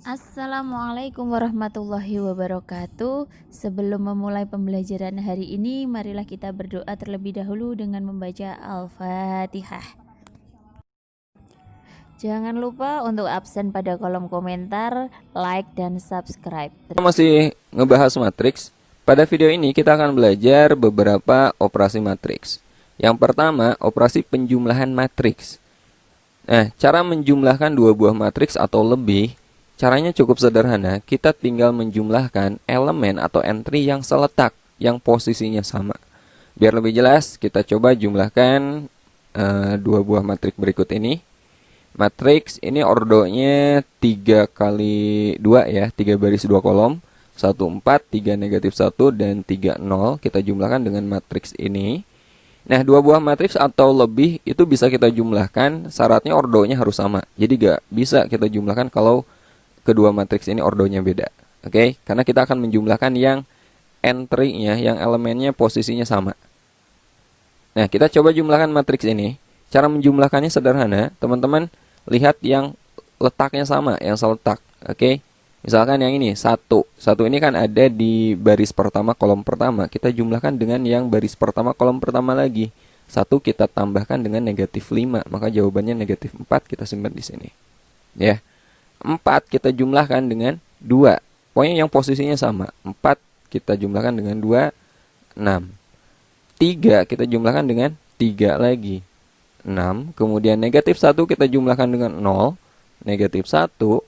Assalamualaikum warahmatullahi wabarakatuh. Sebelum memulai pembelajaran hari ini, marilah kita berdoa terlebih dahulu dengan membaca Al-Fatihah. Jangan lupa untuk absen pada kolom komentar, like, dan subscribe. Kita masih ngebahas matriks. Pada video ini kita akan belajar beberapa operasi matriks. Yang pertama, operasi penjumlahan matriks. Nah, cara menjumlahkan dua buah matriks atau lebih, caranya cukup sederhana. Kita tinggal menjumlahkan elemen atau entry yang seletak, yang posisinya sama. Biar lebih jelas, kita coba jumlahkan dua buah matriks berikut ini. Matriks ini ordonya 3 kali 2 ya, 3 baris 2 kolom, 1 4, 3 negatif 1 dan 3 0. Kita jumlahkan dengan matriks ini. Nah, dua buah matriks atau lebih itu bisa kita jumlahkan, syaratnya ordonya harus sama. Jadi gak bisa kita jumlahkan kalau kedua matriks ini ordonya beda. Oke, karena kita akan menjumlahkan yang entry-nya, yang elemennya posisinya sama. Nah, kita coba jumlahkan matriks ini. Cara menjumlahkannya sederhana, teman-teman lihat yang letaknya sama, yang seletak. Oke. Misalkan yang ini 1. 1 ini kan ada di baris pertama kolom pertama. Kita jumlahkan dengan yang baris pertama kolom pertama lagi. 1 kita tambahkan dengan negatif 5, maka jawabannya negatif 4, kita simpan di sini. Ya. 4 kita jumlahkan dengan 2. Pokoknya yang posisinya sama. 4 kita jumlahkan dengan 2, 6. 3 kita jumlahkan dengan 3 lagi, 6. Kemudian negatif 1 kita jumlahkan dengan 0, negatif 1.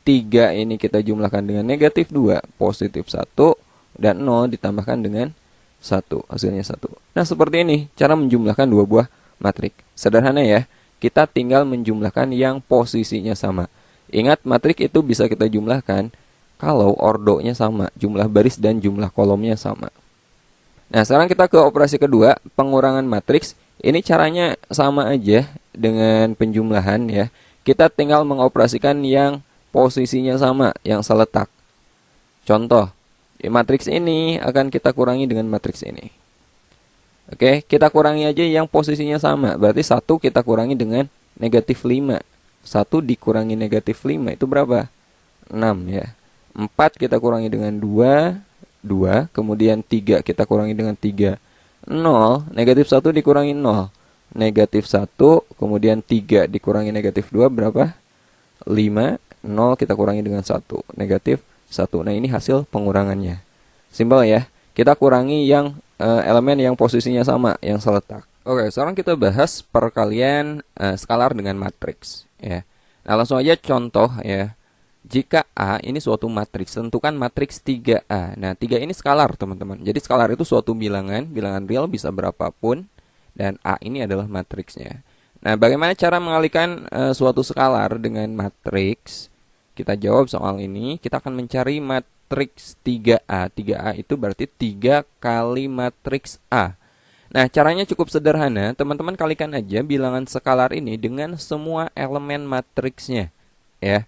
3 ini kita jumlahkan dengan negatif 2, positif 1. Dan 0 ditambahkan dengan 1, hasilnya 1. Nah, seperti ini cara menjumlahkan dua buah matriks. Sederhana ya, kita tinggal menjumlahkan yang posisinya sama. Ingat, matriks itu bisa kita jumlahkan kalau ordonya sama, jumlah baris dan jumlah kolomnya sama. Nah, sekarang kita ke operasi kedua, pengurangan matriks. Ini caranya sama aja dengan penjumlahan ya. Kita tinggal mengoperasikan yang posisinya sama, yang seletak. Contoh, matriks ini akan kita kurangi dengan matriks ini. Oke, kita kurangi aja yang posisinya sama. Berarti 1 kita kurangi dengan negatif 5. 1 dikurangi negatif 5 itu berapa? 6 ya. 4 kita kurangi dengan 2. 2, kemudian 3 kita kurangi dengan 3. 0, negatif 1 dikurangi 0. Negatif 1, kemudian 3 dikurangi negatif 2 berapa? 5, 0 kita kurangi dengan 1. Negatif 1. Nah, ini hasil pengurangannya. Simpel ya. Kita kurangi yang elemen yang posisinya sama, yang seletak. Oke, sekarang kita bahas perkalian skalar dengan matriks ya. Nah, langsung aja contoh ya. Jika A ini suatu matriks, tentukan matriks 3A. Nah, 3 ini skalar, teman-teman. Jadi skalar itu suatu bilangan real bisa berapapun, dan A ini adalah matriksnya. Nah, bagaimana cara mengalihkan suatu skalar dengan matriks? Kita jawab soal ini. Kita akan mencari matriks 3A. 3A itu berarti 3 kali matriks A. Nah, caranya cukup sederhana. Teman-teman kalikan aja bilangan skalar ini dengan semua elemen matriksnya. Ya.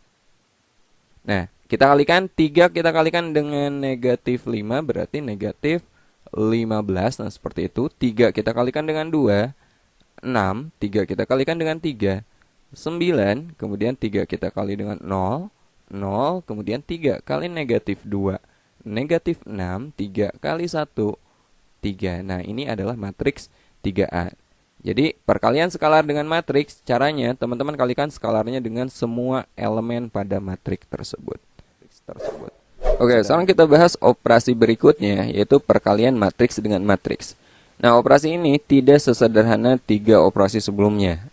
Nah, kita kalikan 3, kita kalikan dengan negatif 5, berarti negatif 15. Nah, seperti itu. 3 kita kalikan dengan 2, 6. 3 kita kalikan dengan 3, 9. Kemudian 3 kita kali dengan 0, 0. Kemudian 3 kali negatif 2, negatif 6. 3 kali 1, 3. Nah, ini adalah matriks 3A. Jadi, perkalian skalar dengan matriks, caranya teman-teman kalikan skalarnya dengan semua elemen pada matriks tersebut. Oke, sekarang kita bahas operasi berikutnya, yaitu perkalian matriks dengan matriks. Nah, operasi ini tidak sesederhana 3 operasi sebelumnya.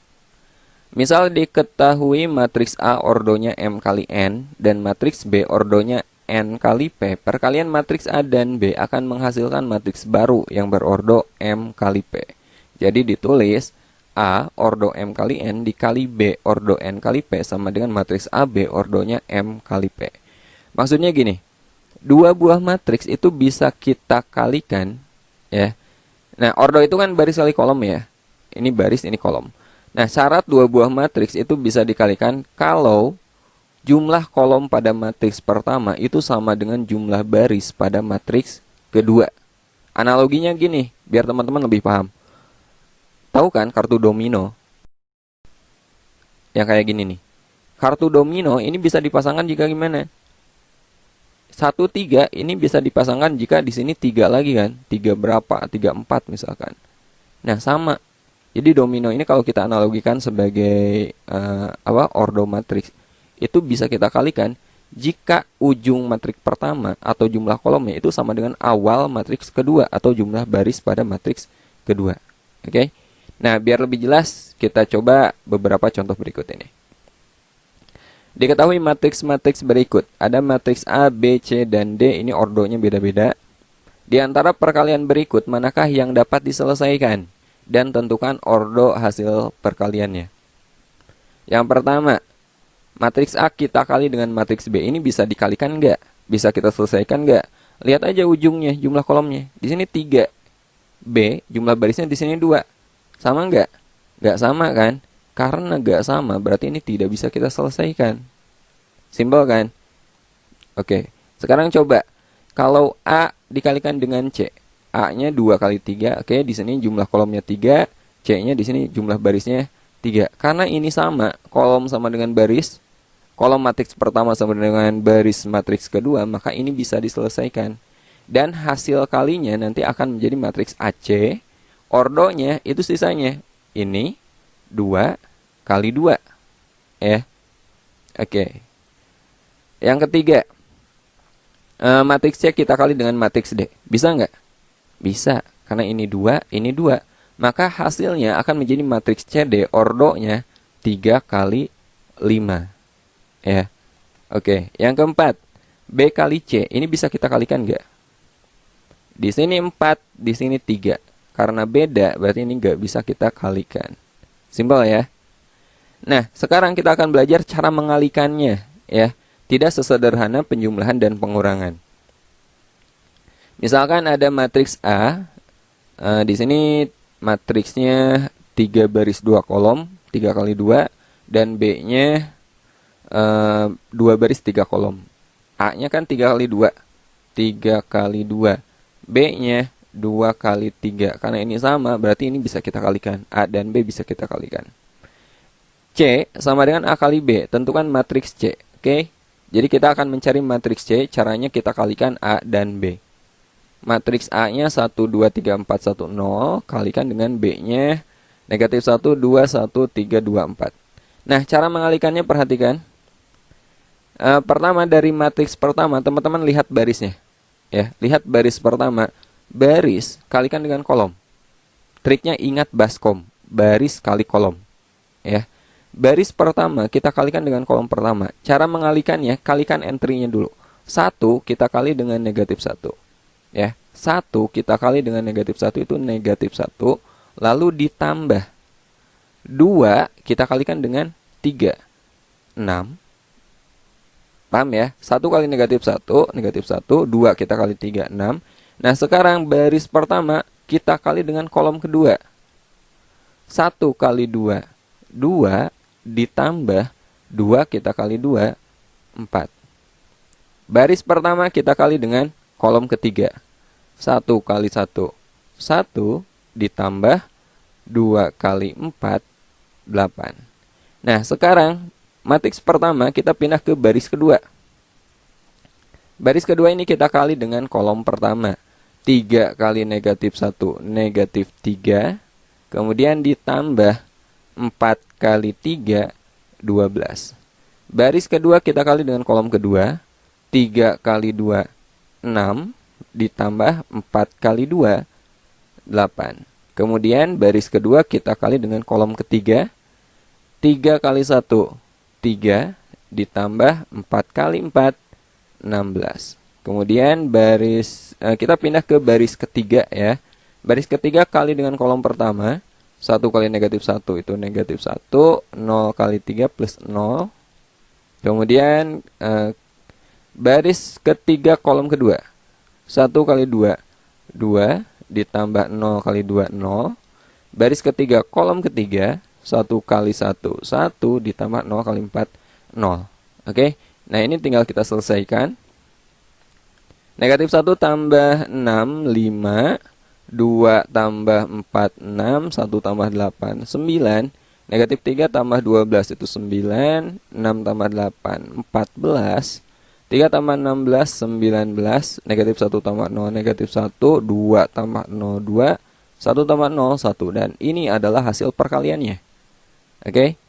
Misal diketahui matriks A ordonya M kali N, dan matriks B ordonya N kali P, perkalian matriks A dan B akan menghasilkan matriks baru yang berordo M kali P. Jadi ditulis A ordo M kali N dikali B ordo N kali P sama dengan matriks AB ordonya M kali P. Maksudnya gini, dua buah matriks itu bisa kita kalikan ya. Nah, ordo itu kan baris kali kolom ya. Ini baris, ini kolom. Nah, syarat dua buah matriks itu bisa dikalikan kalau jumlah kolom pada matriks pertama itu sama dengan jumlah baris pada matriks kedua. Analoginya gini, biar teman-teman lebih paham. Tahu kan kartu domino? Yang kayak gini nih. kartu domino ini bisa dipasangkan jika gimana? 1, 3 ini bisa dipasangkan jika di sini 3 lagi kan. 3 berapa? 3, 4 misalkan. Nah, sama. Jadi domino ini kalau kita analogikan sebagai ordo matriks, itu bisa kita kalikan jika ujung matriks pertama atau jumlah kolomnya itu sama dengan awal matriks kedua atau jumlah baris pada matriks kedua. Oke. Nah, biar lebih jelas, kita coba beberapa contoh berikut ini. Diketahui matriks-matriks berikut. Ada matriks A, B, C, dan D. Ini ordonya beda-beda. Di antara perkalian berikut, manakah yang dapat diselesaikan? Dan tentukan ordo hasil perkaliannya. Yang pertama, matriks A kita kali dengan matriks B. Ini bisa dikalikan nggak? Bisa kita selesaikan nggak? Lihat aja ujungnya, jumlah kolomnya. Di sini 3. B, jumlah barisnya di sini 2. Sama nggak? Nggak sama kan? Karena nggak sama, berarti ini tidak bisa kita selesaikan. Simpel kan? Oke, sekarang coba. Kalau A dikalikan dengan C. A-nya 2 kali 3. Oke, di sini jumlah kolomnya 3. C-nya di sini jumlah barisnya 3. Karena ini sama, kolom sama dengan baris. Kolom matriks pertama sama dengan baris matriks kedua, maka ini bisa diselesaikan. Dan hasil kalinya nanti akan menjadi matriks AC. Ordonya itu sisanya. Ini 2 kali 2. Ya. Oke. Yang ketiga. Matriks C kita kali dengan matriks D. Bisa nggak? Bisa, karena ini 2, ini 2. Maka hasilnya akan menjadi matriks CD, ordonya 3 kali 5. Ya. Oke, yang keempat, B kali C. Ini bisa kita kalikan nggak? Di sini 4, di sini 3. Karena beda, berarti ini nggak bisa kita kalikan. Simpel ya. Nah, sekarang kita akan belajar cara mengalikannya. Ya. Tidak sesederhana penjumlahan dan pengurangan. Misalkan ada matriks A, di sini matriksnya 3 baris 2 kolom, 3 kali 2, dan B-nya 2 baris 3 kolom. A-nya kan 3 kali 2, 3 kali 2. B-nya 2 kali 3. Karena ini sama, berarti ini bisa kita kalikan. A dan B bisa kita kalikan. C sama dengan A kali B. Tentukan matriks C. Oke? Jadi kita akan mencari matriks C, caranya kita kalikan A dan B. Matriks A-nya 1, 2, 3, 4, 1, 0. Kalikan dengan B-nya negatif 1, 2, 1, 3, 2, 4. Nah, cara mengalikannya perhatikan. Pertama dari matriks pertama, teman-teman lihat barisnya. Ya, lihat baris pertama. Baris kalikan dengan kolom. Triknya ingat baskom. Baris kali kolom. Ya. Baris pertama kita kalikan dengan kolom pertama. Cara mengalikannya, kalikan entry-nya dulu. 1 kita kali dengan negatif 1. Ya, 1 kita kali dengan negatif 1 itu negatif 1, lalu ditambah 2 kita kalikan dengan 3, 6. Paham ya? 1 kali negatif 1, negatif 1, 2 kita kali 3, 6. Nah, sekarang baris pertama kita kali dengan kolom kedua. 1 kali 2, 2 ditambah 2 kita kali 2, 4. Baris pertama kita kali dengan kolom ketiga. 1 kali 1, 1 ditambah 2 kali 4, 8. Nah, sekarang matriks pertama kita pindah ke baris kedua. Baris kedua ini kita kali dengan kolom pertama. 3 kali negatif 1, negatif 3. Kemudian ditambah 4 kali 3, 12. Baris kedua kita kali dengan kolom kedua. 3 kali 2, 6. Ditambah 4 kali 2, 8. Kemudian baris kedua kita kali dengan kolom ketiga. 3 kali 1, 3. Ditambah 4 kali 4, 16. Kemudian baris kita pindah ke baris ketiga ya. Baris ketiga kali dengan kolom pertama. 1 kali negatif 1 itu negatif 1. 0 kali 3 plus 0. Kemudian baris ketiga kolom kedua. 1 kali 2, 2. Ditambah 0 kali 2, 0. Baris ketiga kolom ketiga. 1 kali 1, 1. Ditambah 0 kali 4, 0. Oke. Nah, ini tinggal kita selesaikan. Negatif 1 tambah 6, 5. 2 tambah 4, 6. 1 tambah 8, 9. Negatif 3 tambah 12 itu 9. 6 tambah 8, 14. 3 tambah 16, 19. Negatif 1 tambah 0, negatif 1. 2 tambah 0, 2. 1 tambah 0, 1. Dan ini adalah hasil perkaliannya. Oke.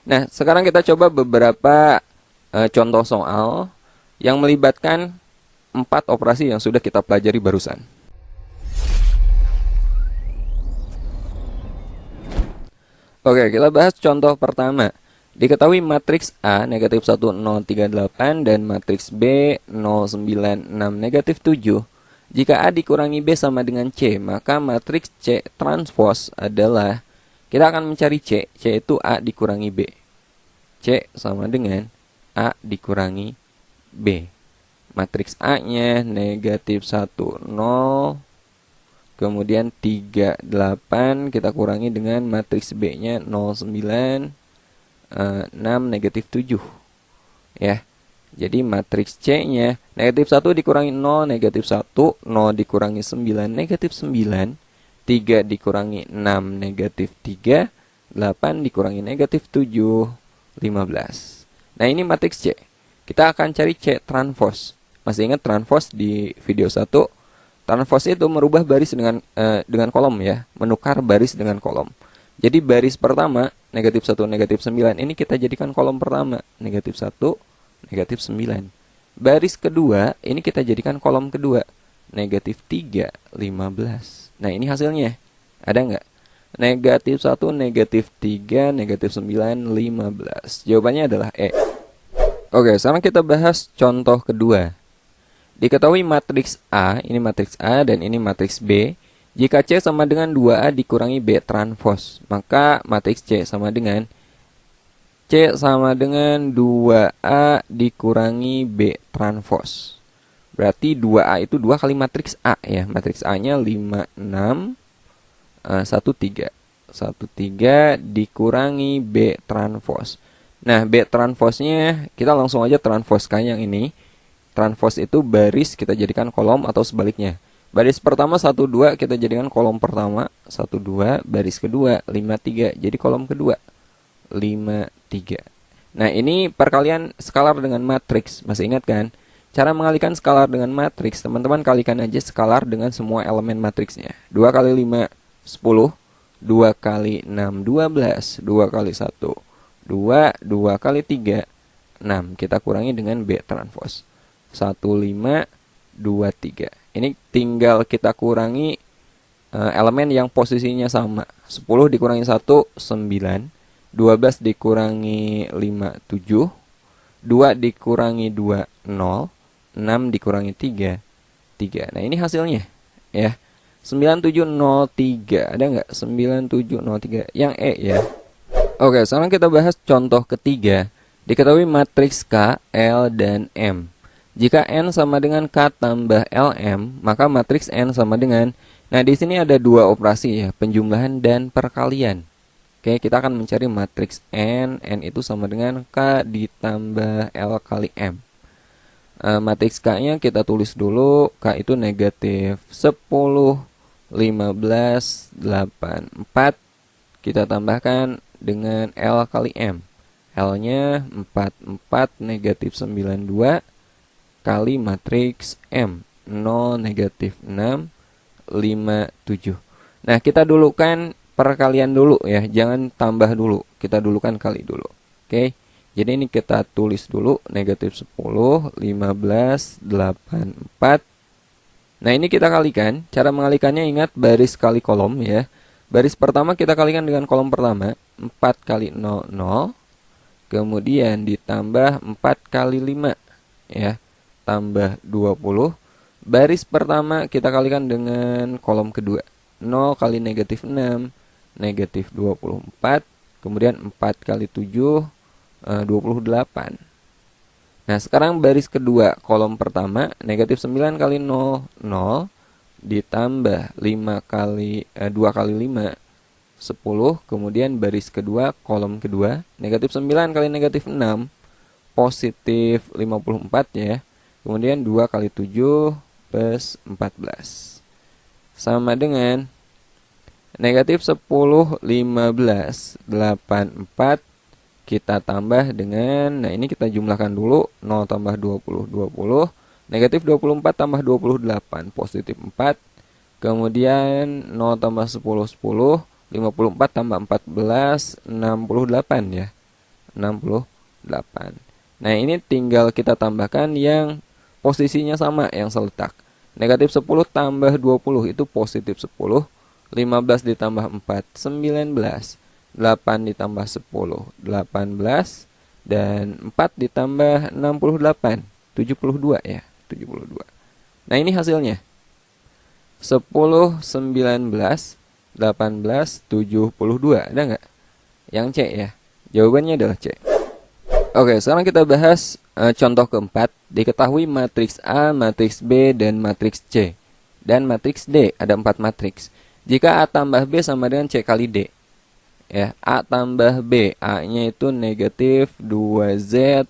Nah, sekarang kita coba beberapa contoh soal yang melibatkan 4 operasi yang sudah kita pelajari barusan. Oke, kita bahas contoh pertama. Diketahui matriks A negatif 1, 0, 3, 8 dan matriks B 0, 9, 6, negatif 7. Jika A dikurangi B sama dengan C, maka matriks C transpose adalah, kita akan mencari C. C itu A dikurangi B. C sama dengan A dikurangi B. Matriks A-nya negatif 1, 0. Kemudian 3, 8 kita kurangi dengan matriks B-nya 0, 9, 6, negatif 7. Ya. Jadi matriks C-nya negatif 1 dikurangi 0, negatif 1. 0 dikurangi 9, negatif 9. 3 dikurangi 6, negatif 3. 8 dikurangi negatif 7, 15. Nah, ini matriks C. Kita akan cari C transpose. Masih ingat transpose di video 1? Transpose itu merubah baris dengan kolom ya, menukar baris dengan kolom. Jadi baris pertama negatif 1, negatif 9 ini kita jadikan kolom pertama, negatif 1, negatif 9. Baris kedua ini kita jadikan kolom kedua, negatif 3, 15. Nah, ini hasilnya. Ada nggak? Negatif 1, negatif 3, negatif 9, 15. Jawabannya adalah E. Oke, sekarang kita bahas contoh kedua. Diketahui matriks A, ini matriks A dan ini matriks B. Jika C sama dengan 2A dikurangi B transpose, maka matriks C sama dengan 2A dikurangi B transpose. Berarti 2A itu 2 kali matriks A ya. Matriks A-nya 5, 6, 1, 3. 1, 3 dikurangi B transpose. Nah, B transpose-nya kita langsung aja transpose-kan yang ini. Transpose itu baris kita jadikan kolom atau sebaliknya. Baris pertama 1, 2 kita jadikan kolom pertama, 1, 2, baris kedua 5, 3 jadi kolom kedua 5, 3. Nah, ini perkalian skalar dengan matriks. Masih ingat kan? Cara mengalihkan skalar dengan matriks, teman-teman kalikan aja skalar dengan semua elemen matriksnya. 2 kali 5 10, 2 kali 6 12, 2 kali 1 2, 2 kali 3 6. Kita kurangi dengan B transpose. 1, 5, 2, 3. Ini tinggal kita kurangi elemen yang posisinya sama. 10 dikurangi 1, 9. 12 dikurangi 5, 7. 2 dikurangi 2, 0. 6 dikurangi 3, 3. Nah, ini hasilnya ya. 9703. Ada nggak? 9703. Yang E ya. Oke, sekarang kita bahas contoh ketiga. Diketahui matriks K, L, dan M. Jika N sama dengan K tambah LM, maka matriks N sama dengan, nah di sini ada 2 operasi ya, penjumlahan dan perkalian. Oke, kita akan mencari matriks N. N itu sama dengan K ditambah L kali M. Matriks K-nya kita tulis dulu. K itu negatif 10, 15, 8, 4. Kita tambahkan dengan L kali M. L-nya 4, 4, negatif 92. Kali matriks M 0, negatif 6, 5, 7. Nah, kita dulukan perkalian dulu ya, jangan tambah dulu, kita dulukan kali dulu. Oke, jadi ini kita tulis dulu negatif 10, 15, 8, 4. Nah, ini kita kalikan. Cara mengalikannya ingat baris kali kolom ya. Baris pertama kita kalikan dengan kolom pertama, 4 kali 0, 0. Kemudian ditambah 4 kali 5 ya, tambah 20. Baris pertama kita kalikan dengan kolom kedua, 0 kali negatif 6, negatif 24. Kemudian 4 kali 7, 28. Nah, sekarang baris kedua kolom pertama, negatif 9 kali 0, 0. Ditambah 5 kali 2 kali 5, 10. Kemudian baris kedua kolom kedua, negatif 9 kali negatif 6, positif 54 ya. Kemudian 2 kali 7 plus 14. Sama dengan Negatif 10, 15, 84 kita tambah dengan, nah ini kita jumlahkan dulu, 0 tambah 20, 20. Negatif 24 tambah 28, positif 4. Kemudian 0 tambah 10, 10. 54 tambah 14, 68 ya. 68. Nah ini tinggal kita tambahkan yang posisinya sama, yang seletak. Negatif 10 tambah 20 itu positif 10. 15 ditambah 4, 19. 8 ditambah 10, 18. Dan 4 ditambah 68, 72 ya, 72. Nah ini hasilnya 10, 19, 18, 72. Ada nggak? Yang C ya. Jawabannya adalah C. Oke, sekarang kita bahas contoh keempat. Diketahui matriks A, matriks B, dan matriks C. Dan matriks D. Ada 4 matriks. Jika A tambah B sama dengan C kali D. Ya, A tambah B. A-nya itu negatif 2Z,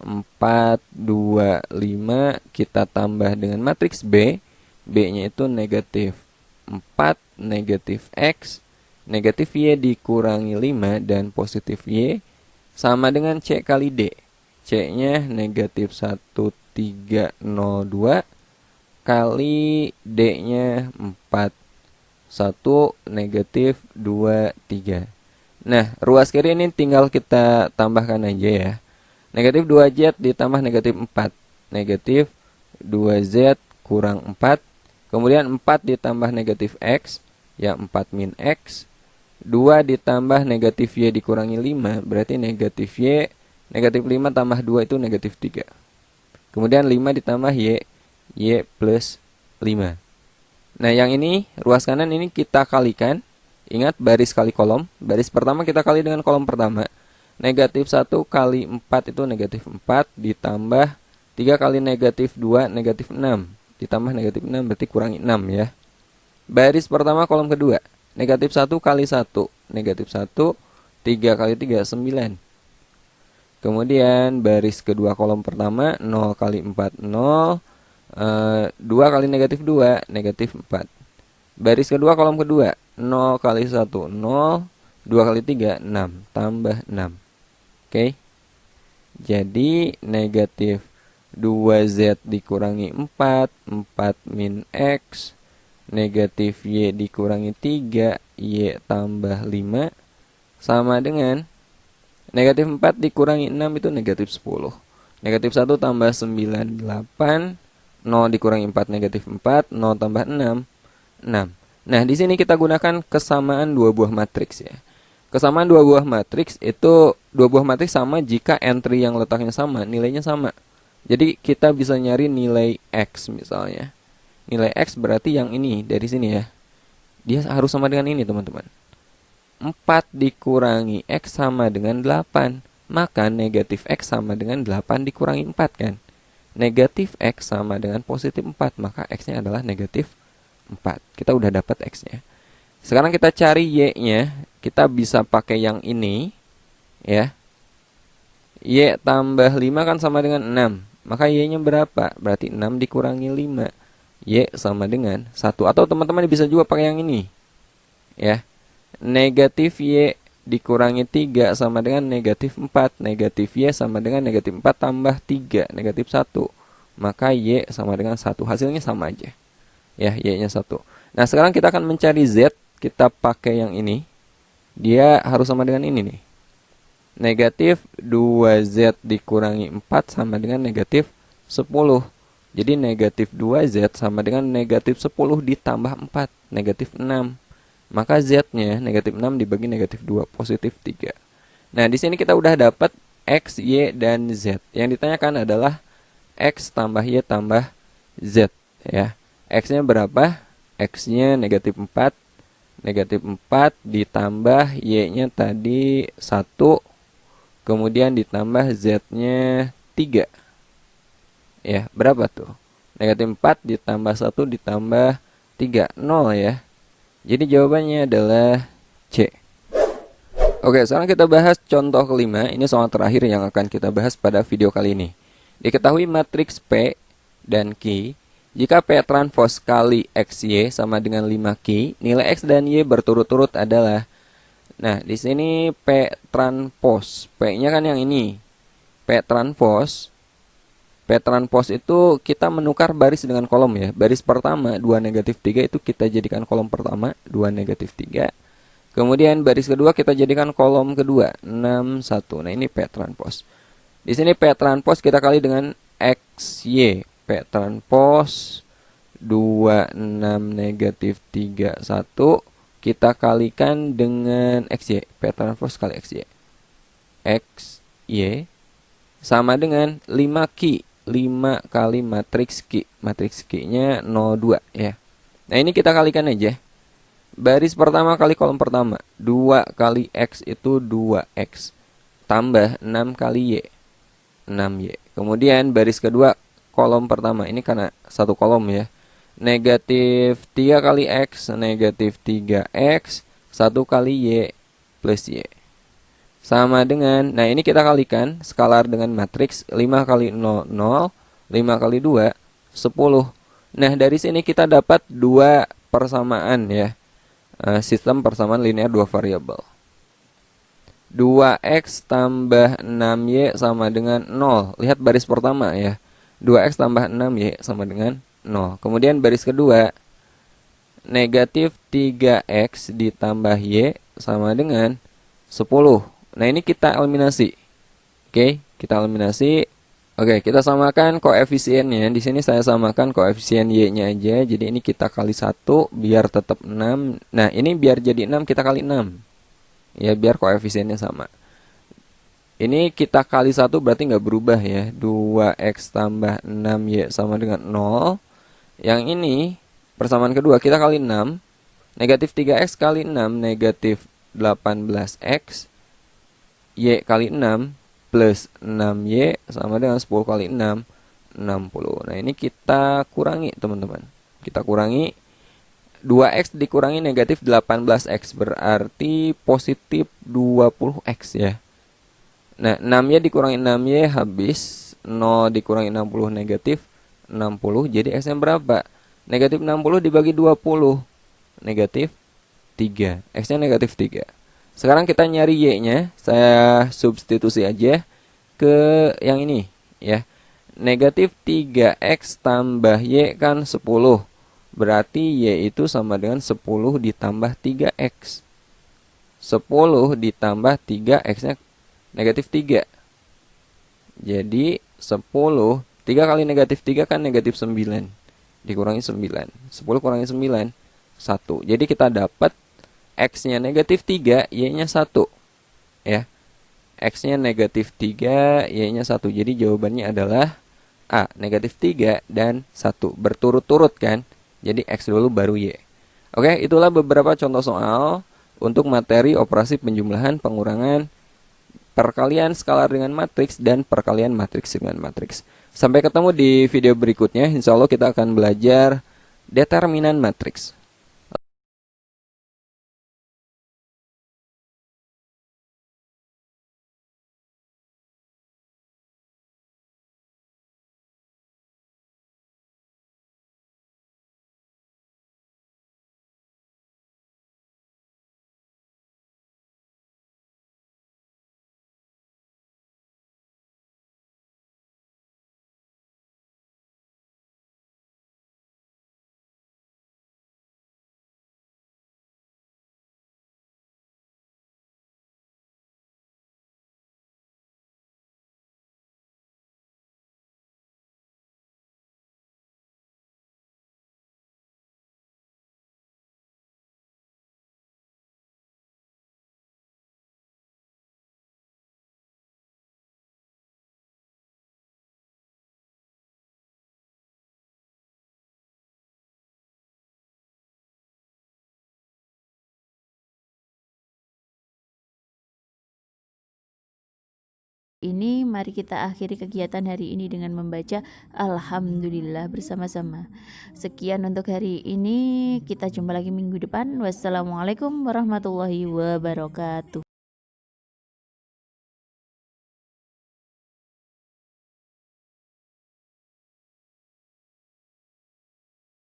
4, 2, 5. Kita tambah dengan matriks B. B-nya itu negatif 4, negatif X, negatif Y dikurangi 5, dan positif Y sama dengan C kali D. C-nya negatif 1, 3, 0, 2 kali D-nya 4, 1, negatif 2, 3. Nah, ruas kiri ini tinggal kita tambahkan aja ya. Negatif 2Z ditambah negatif 4. Negatif 2Z kurang 4. Kemudian 4 ditambah negatif X, ya 4 min X. 2 ditambah negatif Y dikurangi 5, berarti negatif Y. Negatif 5 tambah 2 itu negatif 3. Kemudian 5 ditambah Y, Y plus 5. Nah yang ini, ruas kanan ini kita kalikan. Ingat baris kali kolom. Baris pertama kita kali dengan kolom pertama. Negatif 1 kali 4 itu negatif 4. Ditambah 3 kali negatif 2, negatif 6. Ditambah negatif 6 berarti kurangi 6 ya. Baris pertama kolom kedua. Negatif 1 kali 1. Negatif 1. 3 kali 3, 9. Kemudian baris kedua kolom pertama. 0 kali 4, 0. 2 kali negatif 2, negatif 4. Baris kedua kolom kedua. 0 kali 1, 0. 2 kali 3, 6. Tambah 6. Oke. Jadi negatif 2Z dikurangi 4. 4 min X. Negatif Y dikurangi 3. Y tambah 5. Sama dengan negatif 4 dikurangi 6 itu negatif 10. Negatif 1 tambah 9, 8. 0 dikurangi 4 negatif 4, 0 tambah 6, 6. Nah, di sini kita gunakan kesamaan dua buah matriks ya. Kesamaan dua buah matriks itu dua buah matriks sama jika entry yang letaknya sama, nilainya sama. Jadi kita bisa nyari nilai X misalnya. Nilai X berarti yang ini dari sini ya. Dia harus sama dengan ini, teman-teman. 4 dikurangi X sama dengan 8. Maka negatif X sama dengan 8 dikurangi 4 kan. Negatif X sama dengan positif 4, maka X-nya adalah negatif 4. Kita udah dapat X-nya. Sekarang kita cari Y-nya. Kita bisa pakai yang ini ya. Y tambah 5 kan sama dengan 6. Maka Y-nya berapa? Berarti 6 dikurangi 5. Y sama dengan 1. Atau teman-teman bisa juga pakai yang ini ya. Negatif Y dikurangi 3 sama dengan negatif 4. Negatif Y sama dengan negatif 4 tambah 3, negatif 1. Maka Y sama dengan 1. Hasilnya sama aja. Ya, Y-nya 1. Nah, sekarang kita akan mencari Z. Kita pakai yang ini. Dia harus sama dengan ini nih. Negatif 2Z dikurangi 4 sama dengan negatif 10. Jadi negatif 2Z sama dengan negatif 10 ditambah 4, negatif 6. Maka Z-nya negatif 6 dibagi negatif 2, positif 3. Nah, di sini kita udah dapat X, Y, dan Z. Yang ditanyakan adalah X tambah Y tambah Z. Ya. X-nya berapa? X-nya negatif 4. Negatif 4 ditambah Y-nya tadi 1. Kemudian ditambah Z-nya 3. Ya, berapa tuh? Negatif 4 ditambah 1 ditambah 3, 0 ya. Jadi jawabannya adalah C. Oke, sekarang kita bahas contoh kelima. Ini soal terakhir yang akan kita bahas pada video kali ini. Diketahui matriks P dan Q Jika P transpos kali XY sama dengan 5Q, nilai X dan Y berturut-turut adalah, nah di sini P transpos, P-nya kan yang ini. P transpos itu kita menukar baris dengan kolom ya. Baris pertama 2 negatif 3 itu kita jadikan kolom pertama 2 negatif 3. Kemudian baris kedua kita jadikan kolom kedua 6 1. Nah ini P transpos. Di sini P transpos kita kali dengan XY. P transpos 26 negatif 3 1 kita kalikan dengan XY. P transpos kali XY. XY sama dengan 5Q. 5 kali matriks Q. Matriks Q-nya 02 ya. Nah ini kita kalikan aja. Baris pertama kali kolom pertama. 2 kali X itu 2X. Tambah 6 kali Y. 6Y. Kemudian baris kedua kolom pertama. Ini karena satu kolom ya. Negatif 3 kali X. Negatif 3X. 1 kali Y plus Y. Sama dengan, nah ini kita kalikan skalar dengan matriks 5 kali 0, 0. 5 kali 2, 10. Nah dari sini kita dapat dua persamaan ya. Sistem persamaan linear dua variabel. 2x tambah 6y sama dengan 0. Lihat baris pertama ya. 2x tambah 6y sama dengan 0. Kemudian baris kedua, negatif 3x ditambah y sama dengan 10. Nah ini kita eliminasi. Oke, kita eliminasi. Oke, kita samakan koefisiennya. Di sini saya samakan koefisien y-nya aja. Jadi ini kita kali 1 biar tetap 6. Nah, ini biar jadi 6 kita kali 6. Ya, biar koefisiennya sama. Ini kita kali 1 berarti nggak berubah ya. 2x tambah 6y sama dengan 0. Yang ini persamaan kedua kita kali 6. Negatif 3x kali 6 negatif 18x. Y kali 6 plus 6Y sama dengan 10 kali 6, 60. Nah ini kita kurangi teman-teman. Kita kurangi 2X dikurangi negatif 18X berarti positif 20X ya. Nah 6Y dikurangi 6Y habis. 0 dikurangi 60 negatif 60. Jadi X nya berapa? Negatif 60 dibagi 20. Negatif 3. X nya negatif 3. Sekarang kita nyari Y-nya, saya substitusi aja ke yang ini ya. Negatif 3X tambah Y kan 10. Berarti Y itu sama dengan 10 ditambah 3X. 10 ditambah 3X-nya negatif 3. Jadi 10, 3 kali negatif 3 kan negatif 9. Dikurangi 9. 10 kurangi 9, 1. Jadi kita dapat X-nya negatif 3, Y-nya 1. Ya. X-nya negatif 3, Y-nya 1. Jadi jawabannya adalah A, negatif 3 dan 1. Berturut-turut kan? Jadi X dulu baru Y. Oke, itulah beberapa contoh soal untuk materi operasi penjumlahan, pengurangan, perkalian skalar dengan matriks, dan perkalian matriks dengan matriks. Sampai ketemu di video berikutnya. Insya Allah kita akan belajar determinan matriks. Ini mari kita akhiri kegiatan hari ini dengan membaca Alhamdulillah bersama-sama. Sekian untuk hari ini, kita jumpa lagi minggu depan. Wassalamualaikum warahmatullahi wabarakatuh.